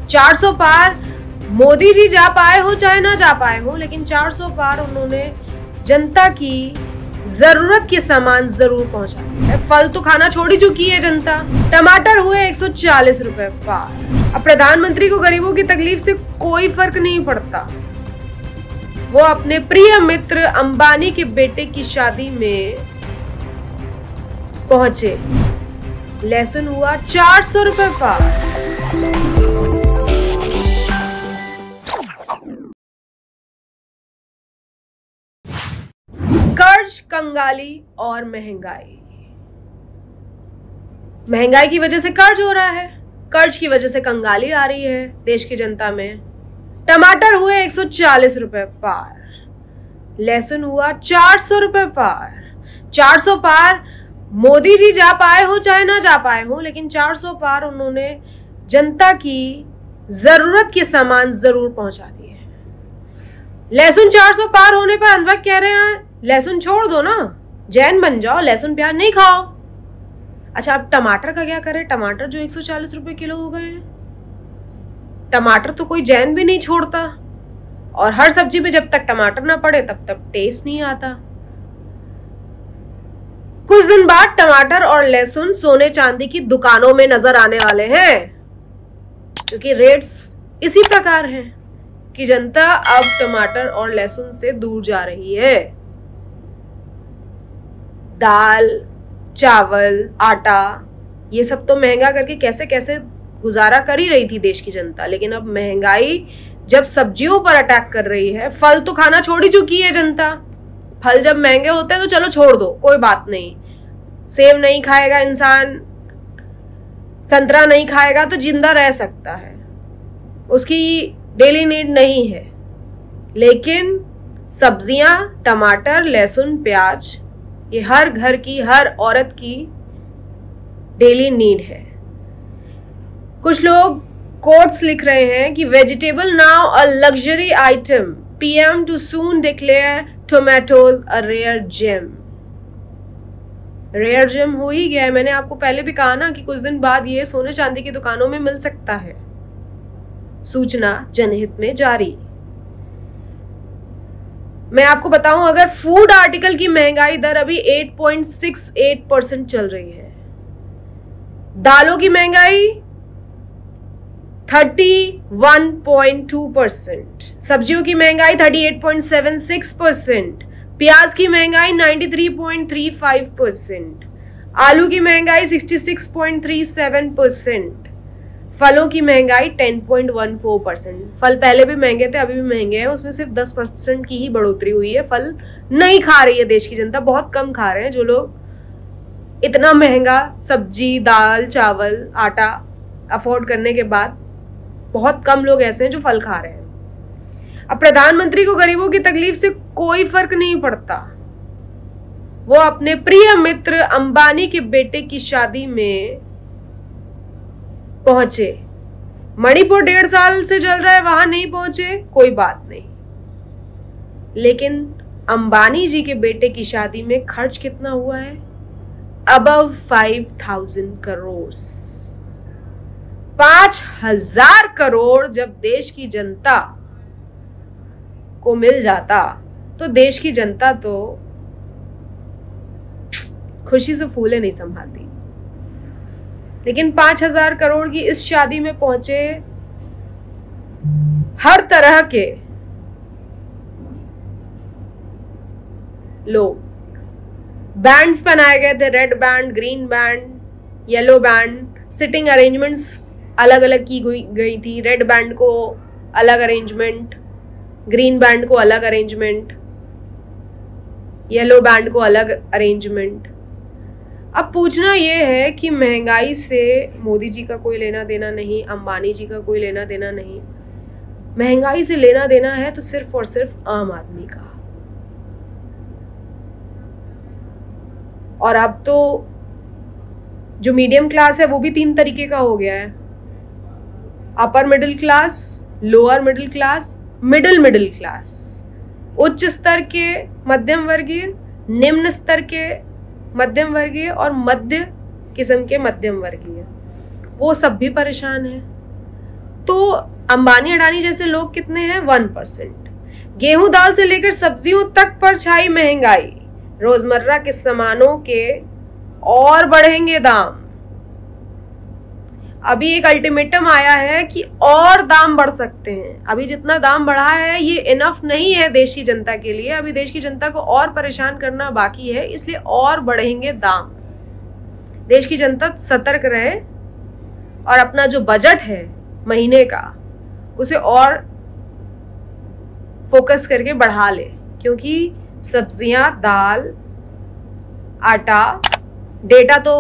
400 पार मोदी जी जा पाए हो चाहे ना जा पाए हो, लेकिन 400 पार उन्होंने जनता की जरूरत के सामान जरूर पहुंचा दिया है। फल तो खाना छोड़ ही चुकी है जनता। टमाटर हुए 140 रुपए पार। अब प्रधानमंत्री को गरीबों की तकलीफ से कोई फर्क नहीं पड़ता। वो अपने प्रिय मित्र अंबानी के बेटे की शादी में पहुंचे, लहसुन हुआ 400 रुपए पार। कर्ज, कंगाली और महंगाई की वजह से कर्ज हो रहा है, कर्ज की वजह से कंगाली आ रही है देश की जनता में। टमाटर हुए 140 रुपए पार, लहसुन हुआ 400 रुपए पार। 400 पार मोदी जी जा पाए हो चाहे ना जा पाए हो, लेकिन 400 पार उन्होंने जनता की जरूरत के सामान जरूर पहुंचा दिए। लहसुन 400 पार होने पर अनवक कह रहे हैं लहसुन छोड़ दो ना, जैन बन जाओ, लहसुन प्याज नहीं खाओ। अच्छा, अब टमाटर का क्या करें? टमाटर जो 140 रुपए किलो हो गए हैं। टमाटर तो कोई जैन भी नहीं छोड़ता, और हर सब्जी में जब तक टमाटर ना पड़े तब तक टेस्ट नहीं आता। कुछ दिन बाद टमाटर और लहसुन सोने चांदी की दुकानों में नजर आने वाले हैं, क्योंकि रेट्स इसी प्रकार हैं कि जनता अब टमाटर और लहसुन से दूर जा रही है। दाल, चावल, आटा, ये सब तो महंगा करके कैसे कैसे गुजारा कर ही रही थी देश की जनता, लेकिन अब महंगाई जब सब्जियों पर अटैक कर रही है, फल तो खाना छोड़ ही चुकी है जनता। फल जब महंगे होते हैं तो चलो छोड़ दो, कोई बात नहीं। सेब नहीं खाएगा इंसान, संतरा नहीं खाएगा तो जिंदा रह सकता है, उसकी डेली नीड नहीं है। लेकिन सब्जियां, टमाटर, लहसुन, प्याज, ये हर घर की, हर औरत की डेली नीड है। कुछ लोग कोट्स लिख रहे हैं कि vegetable now a luxury item, PM to soon declare tomatoes a rare gem. Rare gem हो ही गया है। मैंने आपको पहले भी कहा ना कि कुछ दिन बाद ये सोने चांदी की दुकानों में मिल सकता है। सूचना जनहित में जारी। मैं आपको बताऊं, अगर फूड आर्टिकल की महंगाई दर अभी 8.68% चल रही है, दालों की महंगाई 31.2%, सब्जियों की महंगाई 38.76%, प्याज की महंगाई 93.35%, आलू की महंगाई 66.37%, फलों की महंगाई 10.14%। फल पहले भी महंगे थे, अभी भी महंगे हैं, उसमें सिर्फ 10% की ही बढ़ोतरी हुई है। फल नहीं खा रही है देश की जनता, बहुत कम खा रहे हैं। जो लोग इतना महंगा सब्जी, दाल, चावल, आटा अफोर्ड करने के बाद बहुत कम लोग ऐसे हैं जो फल खा रहे हैं। अब प्रधानमंत्री को गरीबों की तकलीफ से कोई फर्क नहीं पड़ता। वो अपने प्रिय मित्र अंबानी के बेटे की शादी में पहुंचे। मणिपुर 1.5 साल से चल रहा है, वहां नहीं पहुंचे, कोई बात नहीं। लेकिन अंबानी जी के बेटे की शादी में खर्च कितना हुआ है? अबव 5,000 करोड़। 5,000 करोड़ जब देश की जनता को मिल जाता तो देश की जनता तो खुशी से फूले नहीं संभालती। लेकिन 5,000 करोड़ की इस शादी में पहुंचे हर तरह के लोग। बैंड्स बनाए गए थे, red band, green band, yellow band. Sitting arrangements अलग अलग की गई थी। रेड बैंड को अलग अरेंजमेंट, ग्रीन बैंड को अलग अरेंजमेंट, येलो बैंड को अलग अरेंजमेंट। अब पूछना यह है कि महंगाई से मोदी जी का कोई लेना देना नहीं, अंबानी जी का कोई लेना देना नहीं। महंगाई से लेना देना है तो सिर्फ और सिर्फ आम आदमी का। और अब तो जो मीडियम क्लास है वो भी 3 तरीके का हो गया है। Upper middle class, lower middle class, middle class. उच्च स्तर के मध्यम वर्गीय, निम्न स्तर के मध्यम वर्गीय और मध्य किस्म के मध्यम वर्गीय, वो सब भी परेशान हैं। तो अंबानी अडानी जैसे लोग कितने हैं? 1%। गेहूं दाल से लेकर सब्जियों तक पर छाई महंगाई, रोजमर्रा के सामानों के और बढ़ेंगे दाम। अभी एक अल्टीमेटम आया है कि और दाम बढ़ सकते हैं। अभी जितना दाम बढ़ा है ये इनफ नहीं है देश की जनता के लिए, अभी देश की जनता को और परेशान करना बाकी है, इसलिए और बढ़ेंगे दाम। देश की जनता सतर्क रहे और अपना जो बजट है महीने का उसे और फोकस करके बढ़ा ले, क्योंकि सब्जियां, दाल, आटा, डेटा तो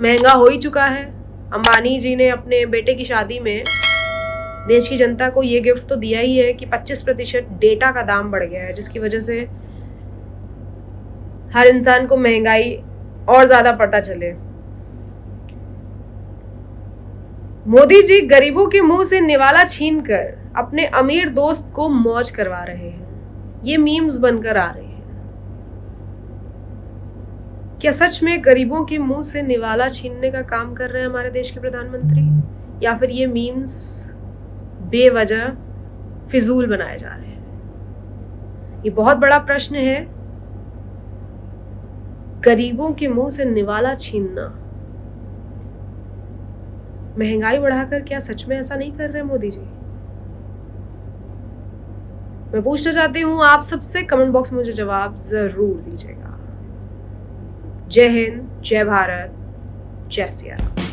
महंगा हो ही चुका है। अंबानी जी ने अपने बेटे की शादी में देश की जनता को ये गिफ्ट तो दिया ही है कि 25% डेटा का दाम बढ़ गया है, जिसकी वजह से हर इंसान को महंगाई और ज्यादा पड़ता चले। मोदी जी गरीबों के मुंह से निवाला छीनकर अपने अमीर दोस्त को मौज करवा रहे हैं। ये मीम्स बनकर आ रहे हैं। क्या सच में गरीबों के मुंह से निवाला छीनने का काम कर रहे हैं हमारे देश के प्रधानमंत्री, या फिर ये मीम्स बेवजह फिजूल बनाए जा रहे हैं? ये बहुत बड़ा प्रश्न है। गरीबों के मुंह से निवाला छीनना, महंगाई बढ़ाकर क्या सच में ऐसा नहीं कर रहे मोदी जी? मैं पूछना चाहती हूं आप सबसे, कमेंट बॉक्स में मुझे जवाब जरूर दीजिएगा। जय हिंद, जय भारत, जय सिया राम।